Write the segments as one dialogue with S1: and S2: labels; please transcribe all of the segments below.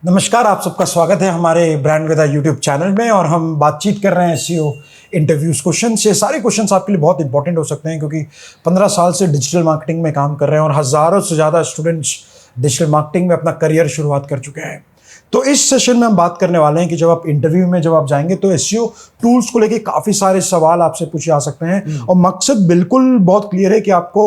S1: नमस्कार, आप सबका स्वागत है हमारे ब्रांड विद यूट्यूब चैनल में। और हम बातचीत कर रहे हैं एसईओ इंटरव्यूज क्वेश्चन से। सारे क्वेश्चंस आपके लिए बहुत इंपॉर्टेंट हो सकते हैं क्योंकि 15 साल से डिजिटल मार्केटिंग में काम कर रहे हैं और हज़ारों से ज़्यादा स्टूडेंट्स डिजिटल मार्केटिंग में अपना करियर शुरुआत कर चुके हैं। तो इस सेशन में हम बात करने वाले हैं कि जब आप इंटरव्यू में जब आप जाएंगे तो एसईओ टूल्स को लेके काफ़ी सारे सवाल आपसे पूछे जा सकते हैं और मकसद बिल्कुल बहुत क्लियर है कि आपको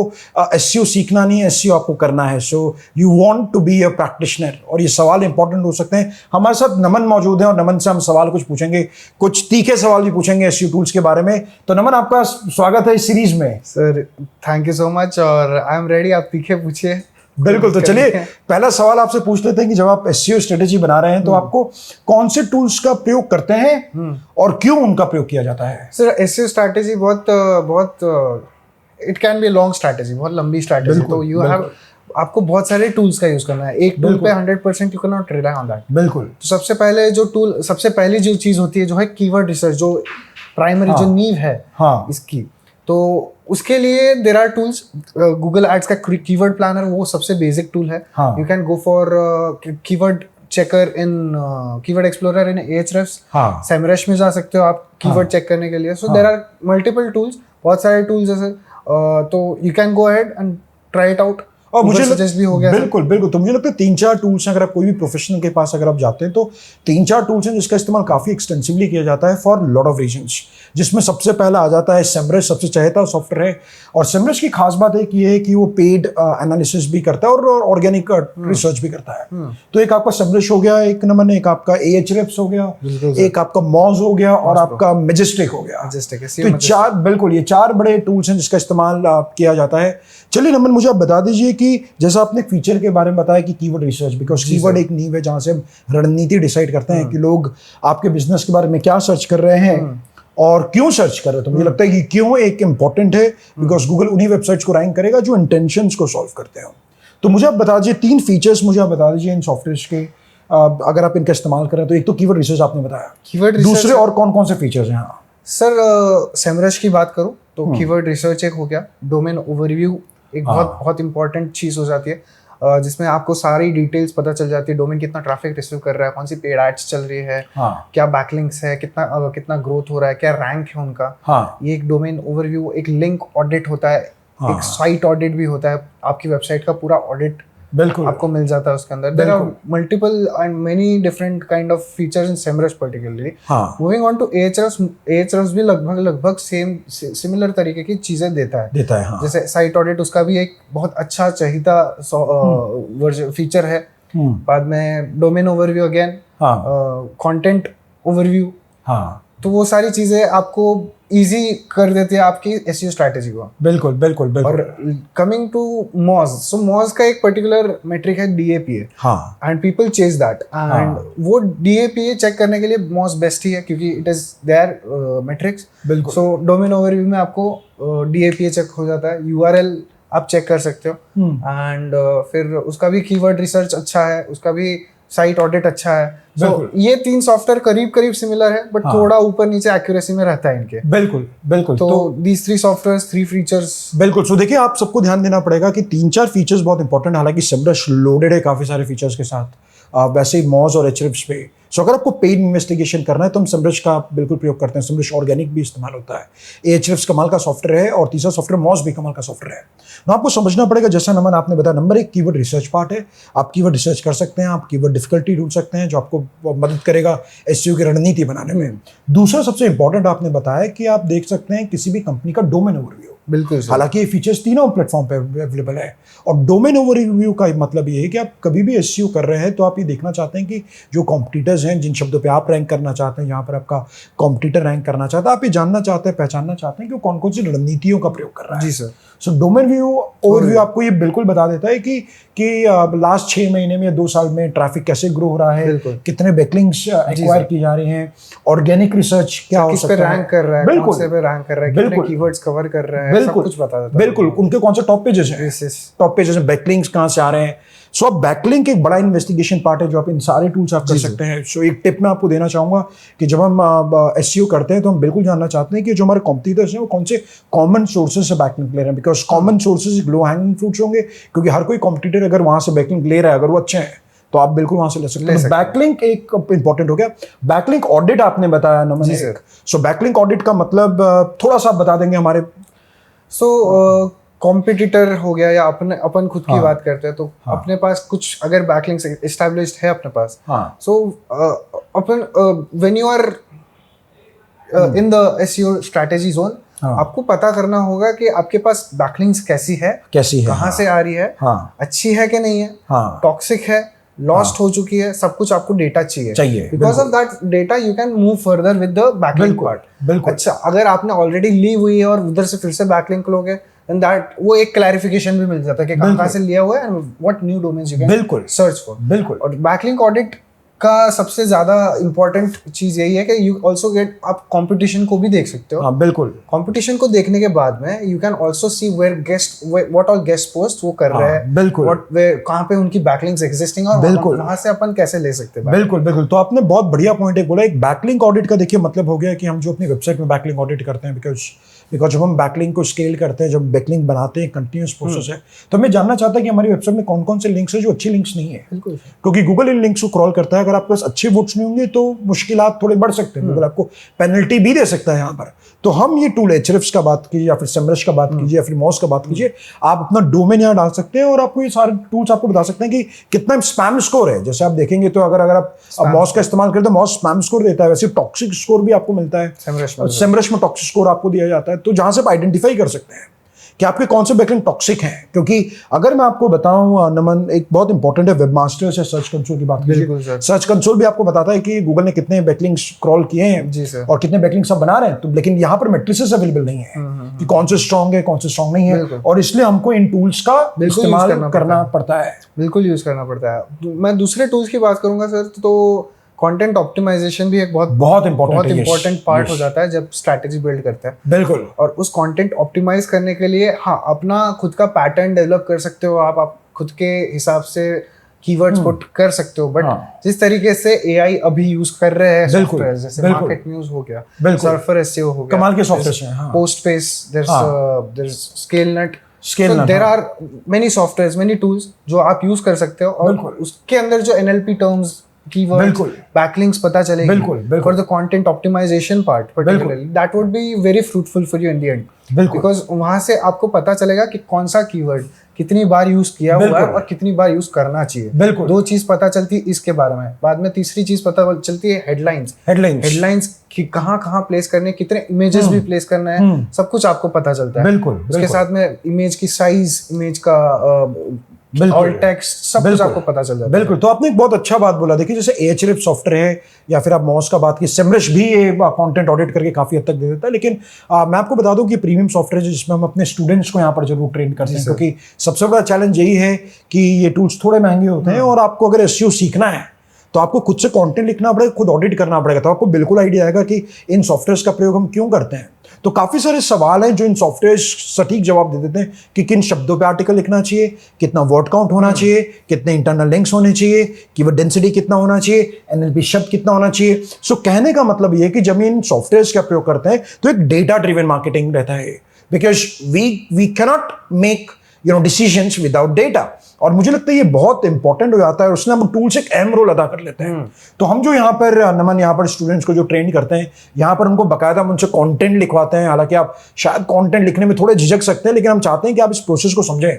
S1: एसईओ सीखना नहीं है, एसईओ आपको करना है। So you want to be a practitioner और ये सवाल इंपॉर्टेंट हो सकते हैं। हमारे साथ नमन मौजूद है और नमन से हम सवाल कुछ पूछेंगे, कुछ तीखे सवाल भी पूछेंगे एसईओ टूल्स के बारे में। तो नमन, आपका स्वागत है इस सीरीज में।
S2: Sir thank you so much और आई एम रेडी, आप तीखे पूछिए।
S1: बिल्कुल, तो चलिए पहला सवाल आपसे पूछ लेते हैं कि जब आप एसईओ स्ट्रेटेजी बना रहे हैं तो आपको कौन से टूल्स का प्रयोग करते हैं और क्यों उनका प्रयोग किया जाता है?
S2: सर एसईओ स्ट्रैटेजी बहुत it can be long strategy, बहुत लंबी स्ट्रैटेजी। तो यू हैव आपको बहुत सारे टूल्स का यूज करना है। एक टूल पे 100% you can not rely on that.
S1: बिल्कुल।
S2: तो सबसे पहली जो चीज होती है जो है कीवर्ड रिसर्च, जो प्राइमरी जो नींव है इसकी। तो उसके लिए there are tools. Google Ads का कीवर्ड प्लानर वो सबसे बेसिक टूल है। You can go for keyword checker in keyword explorer in Ahrefs. Semrush में जा सकते हो आप कीवर्ड चेक करने के लिए। So there are multiple tools, बहुत सारे टूल्स है। तो you can go ahead and try it out.
S1: और मुझे सजेस्ट भी हो गया। बिल्कुल बिल्कुल। तो मुझे लगता है 3-4 टूल्स हैं। अगर आप कोई भी प्रोफेशनल के पास अगर आप जाते हैं तो 3-4 टूल्स हैं जिसका इस्तेमाल काफ़ी एक्सटेंसिवली किया जाता है फॉर लॉट ऑफ रीजंस। जिसमें सबसे पहला आ जाता है सेमरश, सबसे चहेता सॉफ्टवेयर है। और सेमरश की खास बात एक ये है कि वो पेड एनालिसिस भी करता है और ऑर्गेनिक रिसर्च भी करता है। तो एक आपका सेमरश हो गया, एक नंबर, एक आपका एह्रेफ्स हो गया, एक आपका मॉज हो गया और आपका मैजेस्टिक हो गया। तो चार, बिल्कुल, ये 4 बड़े टूल्स हैं जिसका इस्तेमाल किया जाता है। चलिए नमन, मुझे आप बता दीजिए कि जैसा आपने फीचर के बारे में बताया कि कीवर्ड रिसर्च, बिकॉज कीवर्ड एक नींव है जहाँ से हम रणनीति डिसाइड करते हैं कि लोग आपके बिजनेस के बारे में क्या सर्च कर रहे हैं और क्यों सर्च कर रहे हैं। तो मुझे लगता है कि क्यों एक इंपॉर्टेंट है, बिकॉज गूगल उन्हीं वेबसाइट्स को रैंक करेगा जो इंटेंशंस को सॉल्व करते हैं। तो मुझे आप बता दीजिए 3 फीचर्स मुझे आप बता दीजिए इन सॉफ्टवेयर के, अगर आप इनका इस्तेमाल करें तो। एक तो कीवर्ड रिसर्च आपने बताया, दूसरे और कौन कौन से फीचर्स हैं?
S2: सर सेमरश की बात करूं तो कीवर्ड रिसर्च एक हो गया। डोमेन ओवरव्यू एक बहुत इंपॉर्टेंट चीज हो जाती है, जिसमें आपको सारी डिटेल्स पता चल जाती है। डोमेन कितना ट्रैफिक रिसीव कर रहा है, कौन सी पेड एड्स चल रही है, क्या बैकलिंक्स है, कितना ग्रोथ हो रहा है, क्या रैंक है उनका। ये एक डोमेन ओवरव्यू। एक लिंक ऑडिट होता है, एक साइट ऑडिट भी होता है। आपकी वेबसाइट का पूरा ऑडिट बिल्कुल आपको मिल जाता है उसके अंदर। There are multiple and many different kind of features in Semrush particularly. Moving on to Ahrefs भी लगभग सेम सिमिलर तरीके की चीजें देता है। जैसे साइट ऑडिट, उसका भी एक बहुत अच्छा चाहिता फीचर है। बाद में domain overview again, content overview. तो वो सारी चीजें आपको इजी कर देती है आपकी एसईओ स्ट्रैटेजी को। बिल्कुल बिल्कुल बिल्कुल। और कमिंग टू मॉज, सो मॉज का एक पर्टिकुलर मेट्रिक है DAPA। And people chase that. And वो DAPA चेक करने के लिए मॉज बेस्ट ही है क्योंकि इट इज देयर मेट्रिक्स। बिल्कुल। सो डोमेन ओवरव्यू में आपको DAPA चेक हो जाता है, URL आप चेक कर सकते हो। एंड फिर उसका भी कीवर्ड रिसर्च अच्छा है, उसका भी साइट ऑडिट अच्छा है। So, ये 3 सॉफ्टवेयर करीब सिमिलर है, बट थोड़ा ऊपर नीचे एक्यूरेसी में रहता है इनके। बिल्कुल बिल्कुल। तो these 3 सॉफ्टवेयर, 3 फीचर्स। बिल्कुल। सो देखिए, आप सबको ध्यान देना पड़ेगा कि 3-4 फीचर्स बहुत इंपॉर्टेंट है। हालांकि सेमरश लोडेड है काफी सारे फीचर्स के साथ, वैसे ही मॉज और एह्रेफ्स पे। सो अगर आपको पेड इन्वेस्टिगेशन करना है तो हम सेमरश का बिल्कुल प्रयोग करते हैं। सेमरश ऑर्गेनिक भी इस्तेमाल होता है, एह्रेफ्स कमाल का सॉफ्टवेयर है और तीसरा सॉफ्टवेयर मॉज भी कमाल का सॉफ्टवेयर है। तो आपको समझना पड़ेगा, जैसा नमन आपने बताया, नंबर 1 कीवर्ड रिसर्च पार्ट है। आप कीवर्ड रिसर्च कर सकते हैं, आप कीवर्ड डिफिकल्टी ढूंढ सकते हैं जो आपको मदद करेगा एसईओ की रणनीति बनाने में। दूसरा सबसे इंपॉर्टेंट आपने बताया कि आप देख सकते हैं किसी भी कंपनी का डोमेन ओवरव्यू। बिल्कुल। हालांकि ये फीचर्स तीनों प्लेटफॉर्म पे अवेलेबल है। और डोमेन ओवरव्यू का मतलब ये है कि आप कभी भी एसईओ कर रहे हैं तो आप ये देखना चाहते हैं कि जो कॉम्पिटिटर्स हैं, जिन शब्दों पे आप रैंक करना चाहते हैं, जहाँ पर आपका कॉम्पिटिटर रैंक करना चाहता है, आप ये जानना चाहते हैं, पहचानना चाहते हैं कि वो कौन कौन सी रणनीतियों का प्रयोग कर रहा है। जी सर। सो डोमेन ओवरव्यू आपको ये बिल्कुल बता देता है कि लास्ट 6 महीने में या 2 साल में ट्रैफिक कैसे ग्रो हो रहा है, कितने बैकलिंक्स एक्वायर की जा रही हैं, ऑर्गेनिक रिसर्च क्या हो सकता है, रैंक कर रहा है, बिल्कुल कौन से पे रैंक कर रहा है, कितने कीवर्ड्स कवर कर रहा है, सब कुछ बता देता है।
S1: बिल्कुल। उनके कौन से टॉप पेजेस हैं, बैकलिंक्स कहाँ से आ रहे हैं। सो अब बैकलिंक एक बड़ा इन्वेस्टिगेशन पार्ट है जो आप इन सारे टूल्स आप कर सकते हैं। सो एक टिप मैं आपको देना चाहूँगा कि जब हम एसईओ करते हैं तो हम बिल्कुल जानना चाहते हैं कि जो हमारे कॉम्पिटिटर्स हैं वो कौन से कॉमन सोर्सेज से बैकलिंक ले रहे हैं, because common sources low hanging fruits होंगे, क्योंकि हर कोई कॉम्पिटिटर अगर वहाँ से बैकलिंक ले रहा है, अगर वो अच्छे हैं तो आप बिल्कुल वहां से ले सकते हैं। बैकलिंक एक इंपॉर्टेंट हो गया। बैकलिंक ऑडिट आपने बताया नमन एक, सो बैकलिंक ऑडिट का मतलब थोड़ा सा बता देंगे हमारे।
S2: कॉम्पिटिटर हो गया या अपन खुद की बात करते हैं तो अपने पास कुछ अगर बैकलिंक्स एस्टैब्लिश्ड है अपने पास, सो अपन when you are in the SEO strategy zone, आपको पता करना होगा कि आपके पास बैकलिंक्स कैसी है, कहाँ से आ रही है, अच्छी है कि नहीं है, टॉक्सिक है, लॉस्ट हो चुकी है, सब कुछ आपको डेटा चाहिए। Because of that data you can move further with the backlink part. अच्छा, अगर आपने ऑलरेडी ली हुई है और उधर से फिर से बैकलिंक लोगे, then that वो एक क्लैरिफिकेशन भी मिल जाता है कि कहाँ से लिया हुआ है and what new domains you can search for.
S1: बिल्कुल।
S2: और बैकलिंक ऑडिट का सबसे ज्यादा इंपॉर्टेंट चीज यही है कि यू ऑल्सो गेट, आप कंपटीशन को भी देख सकते हो।
S1: बिल्कुल।
S2: कंपटीशन को देखने के बाद में you can also see where guest, what all guest post वो कर रहे हैं,
S1: बिल्कुल,
S2: कहाँ पे उनकी बैकलिंक्स एग्जिस्टिंग और वहां से अपन कैसे ले सकते हैं।
S1: बिल्कुल। तो आपने बहुत बढ़िया पॉइंट एक बोला। एक बैकलिंक ऑडिट का देखिए मतलब हो गया कि हम जो अपनी वेबसाइट में बैकलिंक ऑडिट करते हैं, बिकॉज जब हम बैकलिंक को स्केल करते हैं, जब बैकलिंक बनाते हैं, कंटिन्यूस प्रोसेस है, तो हमें जानना चाहता है कि हमारी वेबसाइट में कौन कौन से लिंक्स है जो अच्छी लिंक्स नहीं है।
S2: बिल्कुल,
S1: क्योंकि गूगल इन लिंक्स को क्रॉल करता है। अगर आपके पास अच्छे वोट्स नहीं होंगे तो मुश्किलात थोड़े बढ़ सकते हैं, गूगल आपको पेनल्टी भी दे सकता है यहाँ पर। तो हम ये टूल एचरेफ्स का बात कीजिए या फिर सेमरश का बात कीजिए या फिर मॉस का बात कीजिए, आप अपना डोमेन यहाँ डाल सकते हैं और आपको ये सारे टूल्स आपको बता सकते हैं कि कितना स्पैम स्कोर है। जैसे आप देखेंगे तो अगर आप मॉस का इस्तेमाल करें तो मॉस स्पैम स्कोर देता है, वैसे टॉक्सिक स्कोर भी आपको मिलता है, सेमरश में टॉक्सिक स्कोर आपको दिया जाता है। तो जहां से आप आइडेंटिफाई कर सकते हैं कि आपके कौन से बैकलिंक टॉक्सिक हैं। क्योंकि अगर मैं आपको बताऊं नमन, एक बहुत इंपॉर्टेंट है वेबमास्टर से सर्च कंसोल की बात कीजिए। सर्च कंसोल भी आपको बताता है कि गूगल ने कितने बैकलिंक्स क्रॉल किए हैं और कितने बैकलिंक्स आप बना रहे हैं। तो लेकिन यहाँ पर मैट्रिसेस अवेलेबल नहीं है कि कौन से स्ट्रॉन्ग है, कौन से स्ट्रॉन्ग नहीं है, और इसलिए हमको इन टूल्स का इस्तेमाल करना पड़ता है।
S2: बिल्कुल यूज करना पड़ता है। मैं दूसरे टूल्स की बात करूंगा सर, तो कंटेंट ऑप्टिमाइजेशन भी एक बहुत इंपॉर्टेंट पार्ट हो जाता है जब स्ट्रैटेजी बिल्ड करते हैं।
S1: बिल्कुल।
S2: और उस कंटेंट ऑप्टिमाइज करने के लिए अपना खुद का पैटर्न डेवलप कर सकते हो, आप खुद के हिसाब से कीवर्ड्स पुट कर सकते हो। बट जिस तरीके से एआई अभी यूज कर रहे हैं सॉफ्टवेयर, जैसे मार्केट न्यूज हो गया, सर्फर एसईओ हो गया,
S1: कमाल के सॉफ्टवेयर हैं,
S2: Postpace, there is Scalenut, there are many softwares, many tools जो आप यूज कर सकते हो। और उसके अंदर जो एनएलपी टर्म्स, keywords, backlinks पता चलेगी। बिल्कुल। For the content optimization part particularly, that would be very fruitful for you in the end. Because वहाँ से आपको पता चलेगा कि कौन सा कीवर्ड कितनी बार यूज किया हुआ है और कितनी बार यूज करना चाहिए। दो चीज पता चलती है इसके बारे में। बाद में तीसरी चीज पता चलती है हेडलाइंस कि कहाँ प्लेस करने, कितने इमेजेस भी प्लेस करना है, सब कुछ आपको पता चलता है। उसके साथ में इमेज की साइज, इमेज का ऑल टेक्स्ट, सब कुछ आपको पता चल जाता है।
S1: बिल्कुल। तो आपने एक बहुत अच्छा बात बोला। देखिए जैसे एएचरेफ सॉफ्टवेयर है या फिर आप मॉस का बात की, सेमरश भी ये कंटेंट ऑडिट करके काफी हद तक दे देता है। लेकिन मैं आपको बता दूं कि प्रीमियम सॉफ्टवेयर है जिसमें हम अपने स्टूडेंट्स को यहाँ पर जरूर ट्रेन करते हैं, क्योंकि सबसे बड़ा चैलेंज यही है कि ये टूल्स थोड़े महंगे होते हैं और आपको अगर एसईओ सीखना है तो आपको खुद से कंटेंट लिखना पड़ेगा, खुद ऑडिट करना पड़ेगा, तो आपको बिल्कुल आइडिया आएगा कि इन सॉफ्टवेयर्स का प्रयोग हम क्यों करते हैं। तो काफ़ी सारे सवाल हैं जो इन सॉफ्टवेयर सटीक जवाब दे देते हैं कि किन शब्दों पे आर्टिकल लिखना चाहिए, कितना वर्ड काउंट होना चाहिए, कितने इंटरनल लिंक्स होने चाहिए, कीवर्ड डेंसिटी कितना होना चाहिए, एनएलपी शब्द कितना होना चाहिए। सो कहने का मतलब ये है कि जब इन सॉफ्टवेयर्स का प्रयोग करते हैं तो एक डेटा ड्रिवन मार्केटिंग रहता है, because we cannot make decisions without data. और मुझे लगता है ये बहुत इंपॉर्टेंट हो जाता है और उसने हम टूल्स एक अहम रोल अदा कर लेते हैं। तो हम जो यहाँ पर नमन, यहाँ पर स्टूडेंट्स को जो ट्रेन करते हैं, यहाँ पर उनको बाकायदा हम उनसे कंटेंट लिखवाते हैं। हालांकि आप शायद कंटेंट लिखने में थोड़े झिझक सकते हैं, लेकिन हम चाहते हैं कि आप इस प्रोसेस को समझें।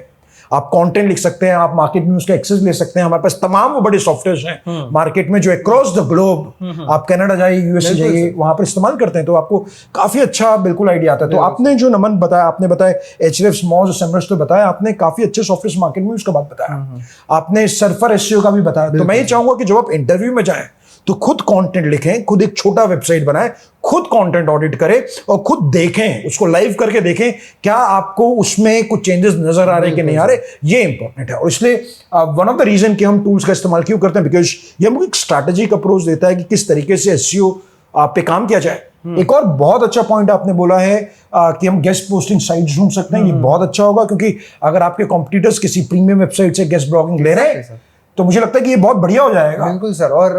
S1: आप कंटेंट लिख सकते हैं, आप मार्केट में उसका एक्सेस ले सकते हैं। हमारे पास तमाम वो बड़े सॉफ्टवेयर हैं मार्केट में जो अक्रॉस द ग्लोब, आप कनाडा जाइए, यूएसए जाइए, वहां पर इस्तेमाल करते हैं, तो आपको काफी अच्छा बिल्कुल आइडिया आता है। तो आपने जो नमन बताया, आपने बताया एचरेफ्स, मॉस, सेमरश तो बताया, आपने काफी अच्छे सॉफ्टवेयर मार्केट में उसका बात बताया, आपने सर्फर एसईओ का भी बताया। तो मैं ये चाहूंगा कि जब आप इंटरव्यू में जाएं तो खुद कंटेंट लिखें, खुद एक छोटा वेबसाइट बनाएं, खुद कंटेंट ऑडिट करें और खुद देखें, उसको लाइव करके देखें क्या आपको उसमें कुछ चेंजेस नजर आ रहे हैं कि नहीं आ रहे। ये इंपॉर्टेंट है। और इसलिए वन ऑफ द रीजन कि हम टूल्स का इस्तेमाल क्यों करते हैं, बिकॉज ये हमको एक स्ट्रैटेजिक अप्रोच देता है कि किस तरीके से एसईओ पे काम किया जाए। एक और बहुत अच्छा पॉइंट आपने बोला है कि हम गेस्ट पोस्टिंग साइट्स ढूंढ सकते हैं। ये बहुत अच्छा होगा, क्योंकि अगर आपके कॉम्पिटिटर्स किसी प्रीमियम वेबसाइट से गेस्ट ब्लॉगिंग ले रहे हैं तो मुझे लगता है कि ये बहुत बढ़िया हो जाएगा।
S2: बिल्कुल सर। और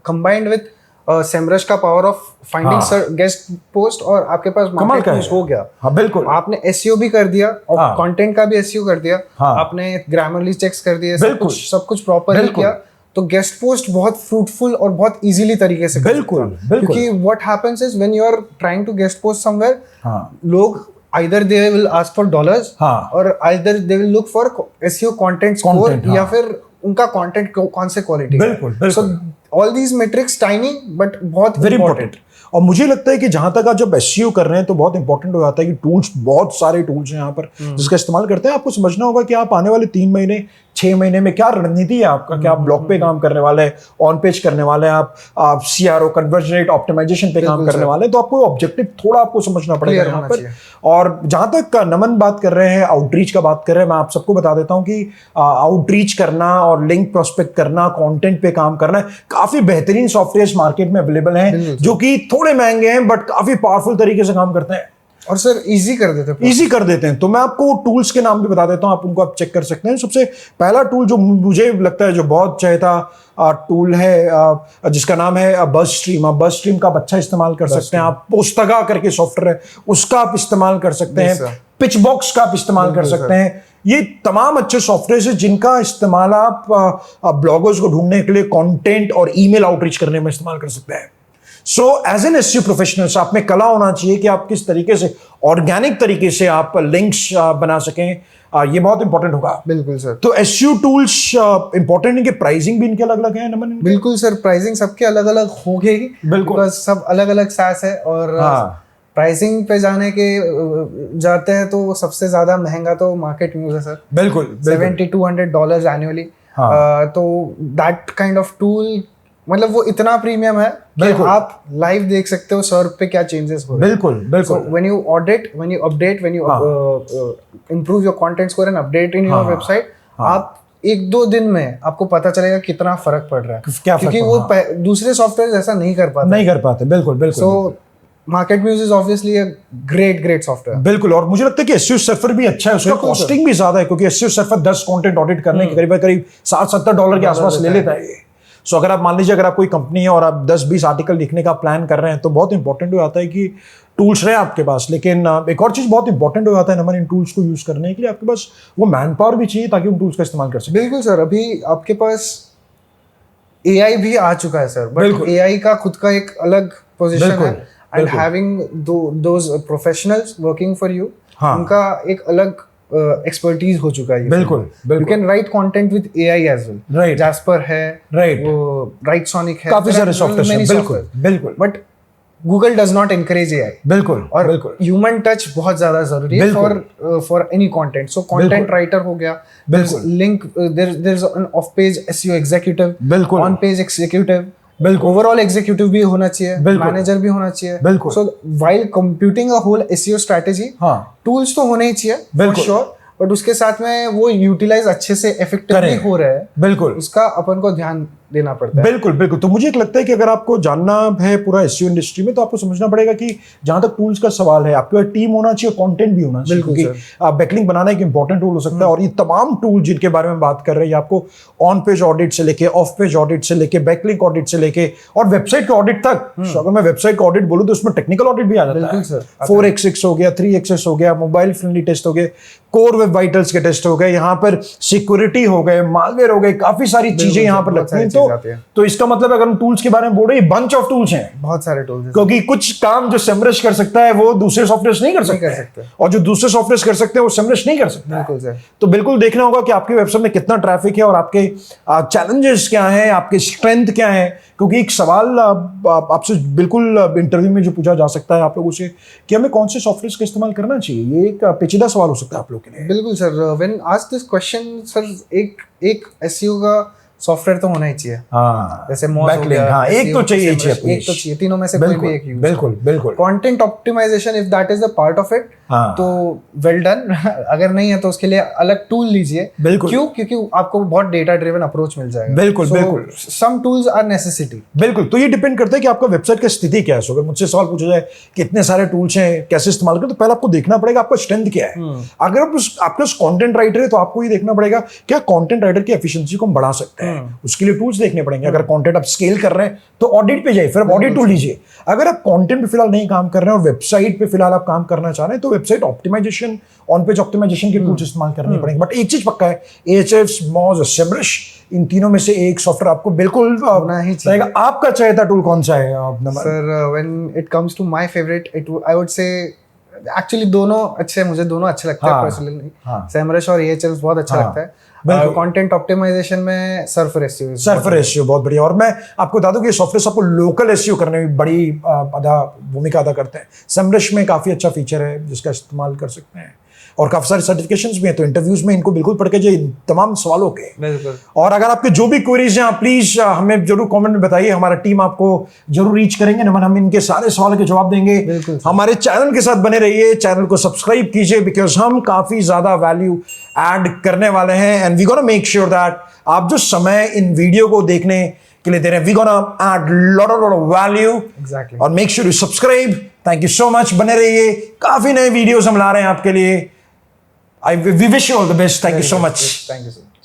S2: कंबाइंड विद सेमरश का power of finding guest post, और आपके पास मार्केट न्यूज़ हो गया।
S1: हाँ बिल्कुल।
S2: आपने एसईओ भी कर दिया और कंटेंट का भी एसईओ कर दिया, आपने ग्रामरली चेक्स कर दिए, सब कुछ प्रॉपर किया, तो गेस्ट पोस्ट बहुत फ्रूटफुल और बहुत इजीली तरीके से
S1: बिल्कुल बिल्कुल,
S2: क्योंकि what happens is when you are trying to guest post somewhere,
S1: हाँ
S2: लोग either they will ask for dollars,
S1: हाँ,
S2: और either they will look for SEO content score,
S1: Content,
S2: या
S1: हाँ.
S2: फिर उनका content कौन से क्वालिटी
S1: बिल्कुल बिल्कुल,
S2: so all these metrics tiny but बहुत
S1: वेरी
S2: important.
S1: इंपॉर्टेंट। और मुझे लगता है कि जहां तक आप जब एसईओ कर रहे हैं तो बहुत इंपॉर्टेंट हो जाता है कि टूल्स, बहुत सारे टूल्स हैं यहाँ पर जिसका इस्तेमाल करते हैं। आपको समझना होगा कि आप आने वाले 3 महीने 6 महीने में क्या रणनीति है आपका, क्या आप ब्लॉग पे काम करने वाले हैं, ऑन पेज करने वाले हैं, आप सीआरओ कन्वर्जन रेट ऑप्टिमाइजेशन पे काम करने वाले हैं, तो आपको ऑब्जेक्टिव थोड़ा आपको समझना पड़ेगा यहाँ पर। और जहां तक नमन बात कर रहे हैं, आउटरीच का बात कर रहे हैं, मैं आप सबको बता देता हूँ कि आउटरीच करना और लिंक प्रोस्पेक्ट करना, कंटेंट पे काम करना, काफी बेहतरीन सॉफ्टवेयर मार्केट में अवेलेबल हैं जो कि थोड़े महंगे हैं बट काफी पावरफुल तरीके से काम करते हैं
S2: और सर इजी कर देते हैं,
S1: इजी कर देते हैं। तो मैं आपको टूल्स के नाम भी बता देता हूं, आप उनको आप चेक कर सकते हैं। सबसे पहला टूल जो मुझे लगता है जो बहुत चाहता टूल है जिसका नाम है बज़ स्ट्रीम। आप बज़ स्ट्रीम का आप अच्छा इस्तेमाल कर सकते हैं। आप पोस्टगा करके सॉफ्टवेयर है उसका आप इस्तेमाल कर सकते हैं। पिच बॉक्स का आप इस्तेमाल कर सकते हैं। ये तमाम अच्छे सॉफ्टवेयर है जिनका इस्तेमाल आप ब्लॉगर्स को ढूंढने के लिए, कंटेंट और ईमेल आउटरीच करने में इस्तेमाल कर सकते हैं। So as an SEO professionals आप में कला होना चाहिए कि आप किस तरीके से ऑर्गेनिक तरीके से आप लिंक्स बना सकें, ये बहुत इंपॉर्टेंट होगा।
S2: बिल्कुल सर।
S1: तो एसईओ टूल्स इंपॉर्टेंट है कि प्राइसिंग भी इनके अलग अलग है नमन?
S2: बिल्कुल सर, प्राइसिंग सबके अलग अलग होगी, बिल्कुल सब अलग अलग सास है। और प्राइसिंग पे जाते हैं तो सबसे ज्यादा महंगा तो मार्केट म्यूज है सर।
S1: बिल्कुल
S2: $7,200 एनुअली। तो दैट काइंड ऑफ टूल, मतलब वो इतना प्रीमियम है कि आप लाइव देख सकते हो सर्व पे क्या चेंजेस हो रहे हैं।
S1: बिल्कुल बिल्कुल।
S2: When you audit, when you update, when you improve your content score and update in your website, आप 1-2 दिन में आपको पता चलेगा कितना फर्क पड़ रहा है, क्योंकि वो दूसरे सॉफ्टवेयर ऐसा नहीं कर पाते।
S1: बिल्कुल बिल्कुल।
S2: So Market Muse is obviously a great software.
S1: बिल्कुल। और मुझे लगता है कि एसईओ सर्फर भी अच्छा है, उसका कॉस्टिंग भी ज्यादा है, क्योंकि एसईओ सर्फर 10 कंटेंट ऑडिट करने के करीब $60-70 के आसपास ले लेता है। सो अगर आप मान लीजिए अगर आप कोई कंपनी है और आप 10-20 आर्टिकल लिखने का प्लान कर रहे हैं तो बहुत इंपॉर्टेंट हो जाता है कि टूल्स रहे आपके पास। लेकिन एक और चीज़ बहुत इंपॉर्टेंट हो जाता है नमन इन टूल्स को यूज़ करने के लिए, आपके पास वो मैन पावर भी चाहिए ताकि उन टूल्स का इस्तेमाल कर सकें।
S2: बिल्कुल सर। अभी आपके पास एआई भी आ चुका है सर, बट एआई का खुद का एक अलग पोजीशन है, and having those professionals working for you, उनका एक अलग एक्सपर्टीज हो चुका है।
S1: बिल्कुल बिल्कुल।
S2: You can write content with AI as well.
S1: Right.
S2: Jasper है,
S1: राइट,
S2: वो राइट सोनिक है,
S1: काफी सारे सॉफ्टवेयर हैं। बिल्कुल बिल्कुल।
S2: But Google does not encourage AI.
S1: बिल्कुल।
S2: और
S1: बिल्कुल
S2: ह्यूमन टच बहुत ज्यादा जरूरी है for any content. So content writer हो गया, link, there is an of page SEO executive,
S1: बिल्कुल,
S2: ऑन पेज एग्जीक्यूटिव,
S1: बिल्कुल,
S2: ओवरऑल एग्जीक्यूटिव भी होना चाहिए, मैनेजर भी होना चाहिए।
S1: बिल्कुल।
S2: So while computing a whole SEO strategy, tools तो होने ही चाहिए फॉर श्योर, बट उसके साथ में वो यूटिलाइज अच्छे से इफेक्टिवली हो रहा है,
S1: बिल्कुल,
S2: उसका अपन को ध्यान देना पड़ता है।
S1: बिल्कुल बिल्कुल। तो मुझे एक लगता है कि अगर आपको जानना है पूरा एसईओ इंडस्ट्री में तो आपको समझना पड़ेगा कि जहां तक टूल्स का सवाल है आपके पास टीम होना चाहिए, कंटेंट भी होना चाहिए, क्योंकि बैकलिंक बनाना एक इंपॉर्टेंट टूल हो सकता है। और ये तमाम टूल जिनके बारे में बात कर रहे हैं, आपको ऑन पेज ऑडिट से लेके, ऑफ पेज ऑडिट से लेके, बैकलिंक ऑडिट से लेके और वेबसाइट के ऑडिट तक। अगर मैं वेबसाइट का ऑडिट बोलूं तो उसमें टेक्निकल ऑडिट भी आ जाता है। 4xx हो गया, 3xx हो गया, मोबाइल फ्रेंडली टेस्ट हो गए, कोर वेब वाइटल्स के टेस्ट हो गए, यहाँ पर सिक्योरिटी हो गए, मालवेयर हो गए, काफी सारी चीजें यहाँ पर लगती हैं। तो इसका मतलब अगर हम टूल्स के बारे में बोल रहे हैं, बंच ऑफ टूल्स हैं,
S2: बहुत सारे टूल्स,
S1: क्योंकि कुछ काम जो सेमरश कर सकता है वो दूसरे सॉफ्टवेयर नहीं कर सकते, और जो दूसरे सॉफ्टवेयर कर सकते हैं वो सेमरश नहीं कर सकते। तो बिल्कुल देखना होगा कि आपकी वेबसाइट में कितना ट्रैफिक है और आपके चैलेंजेस क्या हैं, आपके स्ट्रेंथ क्या है। क्योंकि एक सवाल आपसे बिल्कुल इंटरव्यू में जो पूछा जा सकता है आप लोगों से कि हमें कौन से सॉफ्टवेयर का इस्तेमाल करना चाहिए, ये एक पेचीदा सवाल हो सकता है आप लोग के लिए।
S2: बिल्कुल sir, when asked this question sir, एक एसईओ का सॉफ्टवेयर तो होना ही चाहिए। जैसे मोज हो गया,
S1: एक तो चाहिए,
S2: एक तो चाहिए, तीनों में से कोई भी एक यूज।
S1: बिल्कुल बिल्कुल।
S2: Content optimisation, if that is the part of it, तो वेल डन। अगर नहीं है तो उसके लिए अलग टूल लीजिए। क्यों? क्योंकि आपको बहुत डेटा ड्रिवन अप्रोच मिल जाएगा।
S1: बिल्कुल बिल्कुल।
S2: Some tools are necessity.
S1: बिल्कुल। तो ये डिपेंड करता है कि आपका वेबसाइट की स्थिति क्या है। अगर मुझसे सवाल पूछा जाए कितने सारे टूल्स हैं, कैसे इस्तेमाल करें, तो पहले आपको देखना पड़ेगा आपका स्ट्रेंथ क्या है। अगर आप आपके कंटेंट राइटर है तो आपको ये देखना पड़ेगा क्या कंटेंट राइटर की एफिशिएंसी को हम बढ़ा सकते हैं, उसके लिए टूल्स देखने पड़ेंगे। अगर कंटेंट आप स्केल कर रहे हैं तो ऑडिट पे जाइए, फिर आप ऑडिट टूल लीजिए। अगर आप कंटेंट पे फिलहाल नहीं काम कर रहे हैं और वेबसाइट पे फिलहाल आप काम करना चाह रहे हैं तो website optimisation, on page optimisation के टूल्स इस्तेमाल करने पड़ेंगे। बट एक चीज पक्का है, Ahrefs, Moz, SEMrush, इन तीनों में से एक सॉफ्टवेयर आपको बिल्कुल
S2: होना ही चाहिए।
S1: रहेगा। आपका चहेता टूल कौन सा है Naman?
S2: Sir when it comes to my favourite, I would say actually दोनों अच्छे हैं, मुझे दोनों अच्छे लगते हैं
S1: हाँ,
S2: पर्सनली।
S1: हाँ।
S2: SEMrush और Ahrefs बहुत अच्छा
S1: हाँ,
S2: लगता है।
S1: बिल्कुल।
S2: कंटेंट ऑप्टिमाइजेशन में Surfer SEO
S1: सर्फर एसईओ बहुत बढ़िया। और मैं आपको बता दूं कि ये सॉफ्टवेयर आपको लोकल एसईओ करने में बड़ी भूमिका अदा करते हैं। SEMrush में काफ़ी अच्छा फीचर है जिसका इस्तेमाल कर सकते हैं, और काफ़ी सारे सर्टिफिकेशंस भी हैं, तो इंटरव्यूज में इनको बिल्कुल पढ़ के जो तमाम सवालों के।
S2: बिल्कुल।
S1: और अगर आपके जो भी क्वेरीज हैं, प्लीज हमें जरूर कमेंट में बताइए, हमारा टीम आपको जरूर रीच करेंगे। नमन, हम इनके सारे सवालों के जवाब देंगे।
S2: बिल्कुल।
S1: हमारे चैनल के साथ बने रहिए, चैनल को सब्सक्राइब कीजिए, बिकॉज हम काफी ज्यादा वैल्यू ऐड करने वाले हैं, and we gonna make sure that आप जो समय इन वीडियो को देखने के लिए दे रहे हैं, we gonna add lot of value.
S2: Exactly.
S1: और make sure you subscribe. Thank you so much, बने रहिए, काफी नए वीडियोस हम ला रहे हैं आपके लिए। We wish you all the best. Thank you so much.
S2: Thank you so much.